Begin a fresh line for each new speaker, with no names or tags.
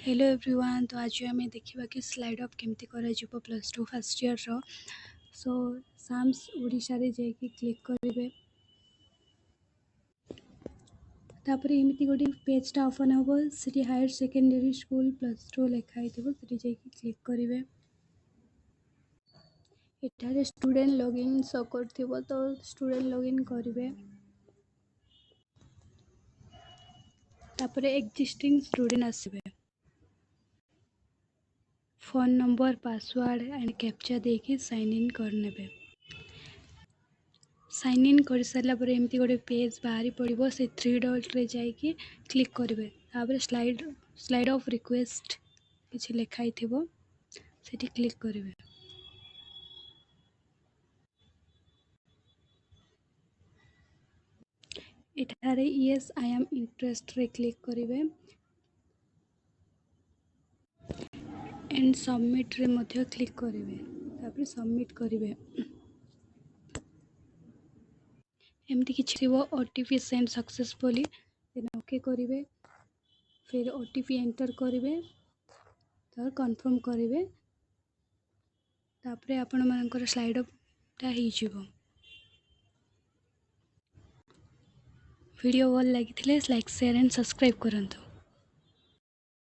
Hello everyone. तो आज आम देखा कि स्लाइड अप केमती कर plus two first year so SAMS Odisha रे जाइए क्लिक करेंगे। तापर एमती गोटे पेजटा ओपन हम सी higher secondary school plus two लिखाई थी जाइए क्लिक करेंगे। एठारे स्टूडेंट लॉगिन शो कर तो स्टूडेंट लॉगिन करेंगे। तापर एक्जिस्टिंग स्टूडेंट आसबे phone number password and captcha देके साइन इन करने। साइन इन कर सारा एमती गोटे पेज बाहरी पड़ो से थ्री डॉट रे जाइए क्लिक करेंगे। तापर स्लाइड ऑफ रिक्वेस्ट किसी लिखाई से क्लिक करेंगे। एठारे यस आई एम इंटरेस्ट रे क्लिक करेंगे एंड सबमिट रे मध्य क्लिक करेंगे। तापर सबमिट करेंगे। एमती किसी OTP send successfully then okay करेंगे। फिर ओटीपी एंटर करेंगे तो कन्फर्म करेंगे। तापर आपण मानकर स्लाइड अपटा हो। वीडियो भल लगी लाइक शेयर एंड सब्सक्राइब करंतु।